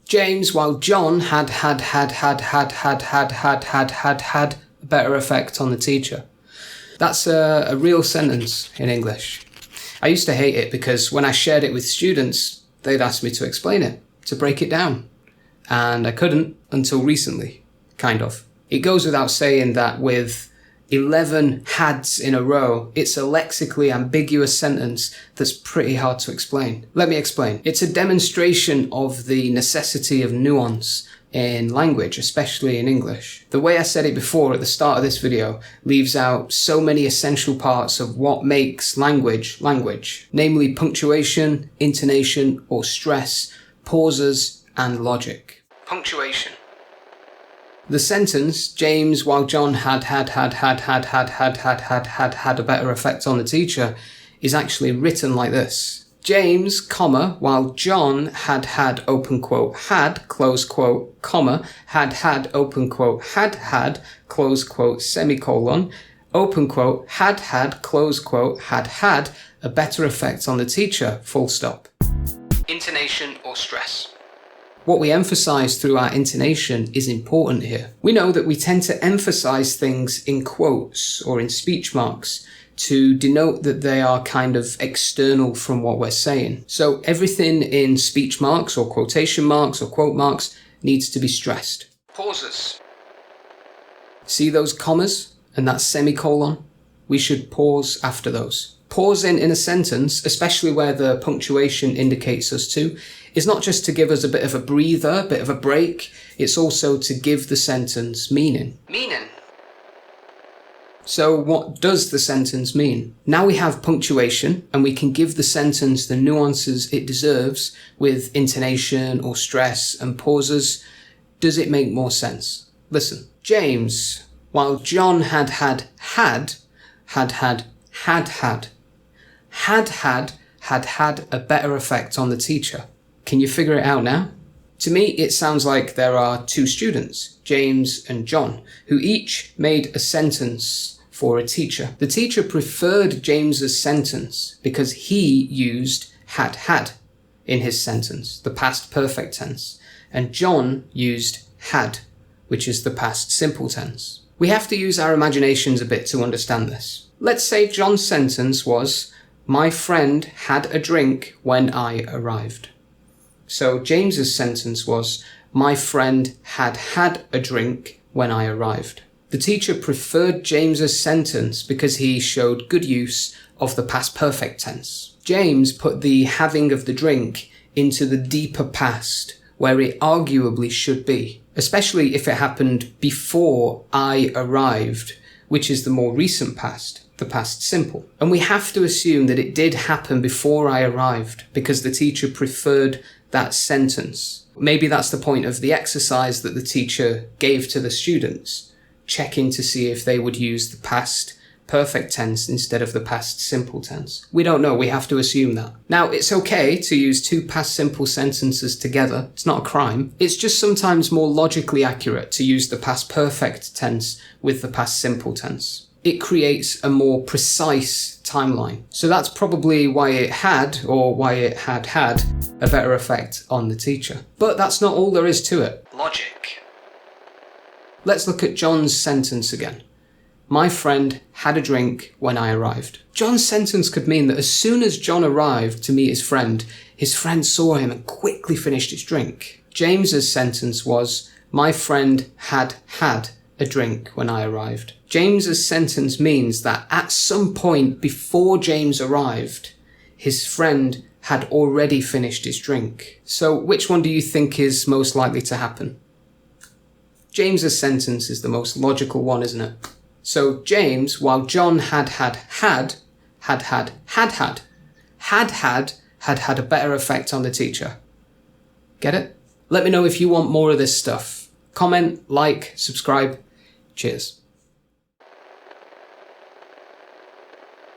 James, while John had a better effect on the teacher. That's a real sentence in English. I used to hate it because when I shared it with students, they'd ask me to explain it, to break it down. And I couldn't until recently, kind of. It goes without saying that with 11 hads in a row, it's a lexically ambiguous sentence that's pretty hard to explain. Let me explain. It's a demonstration of the necessity of nuance in language, especially in English. The way I said it before at the start of this video leaves out so many essential parts of what makes language, namely punctuation, intonation or stress, pauses and logic. Punctuation. The sentence, James, while John had a better effect on the teacher, is actually written like this. James, comma, while John had, open quote, had, close quote, comma, had, open quote, had, close quote, semicolon, open quote, had, close quote, had a better effect on the teacher, full stop. Intonation or stress. What we emphasize through our intonation is important here. We know that we tend to emphasize things in quotes or in speech marks to denote that they are kind of external from what we're saying. So everything in speech marks or quotation marks or quote marks needs to be stressed. Pauses. See those commas and that semicolon? We should pause after those. Pausing in a sentence, especially where the punctuation indicates us to, is not just to give us a bit of a breather, a bit of a break, it's also to give the sentence meaning. So what does the sentence mean? Now we have punctuation and we can give the sentence the nuances it deserves with intonation or stress and pauses. Does it make more sense? Listen. James, while John had a better effect on the teacher. Can you figure it out now? To me, it sounds like there are two students, James and John, who each made a sentence for a teacher. The teacher preferred James's sentence because he used had in his sentence, the past perfect tense, and John used had, which is the past simple tense. We have to use our imaginations a bit to understand this. Let's say John's sentence was, my friend had a drink when I arrived. So James's sentence was, my friend had a drink when I arrived. The teacher preferred James's sentence because he showed good use of the past perfect tense. James put the having of the drink into the deeper past, where it arguably should be, especially if it happened before I arrived, which is the more recent past, the past simple. And we have to assume that it did happen before I arrived because the teacher preferred that sentence. Maybe that's the point of the exercise that the teacher gave to the students, checking to see if they would use the past perfect tense instead of the past simple tense. We don't know, we have to assume that. Now, it's okay to use two past simple sentences together. It's not a crime. It's just sometimes more logically accurate to use the past perfect tense with the past simple tense. It creates a more precise timeline. So that's probably why it had a better effect on the teacher. But that's not all there is to it. Logic. Let's look at John's sentence again. My friend had a drink when I arrived. John's sentence could mean that as soon as John arrived to meet his friend saw him and quickly finished his drink. James's sentence was, my friend had a drink when I arrived. James's sentence means that at some point before James arrived, his friend had already finished his drink. So which one do you think is most likely to happen? James's sentence is the most logical one, isn't it? So James, while John had a better effect on the teacher. Get it? Let me know if you want more of this stuff. Comment, like, subscribe. Cheers.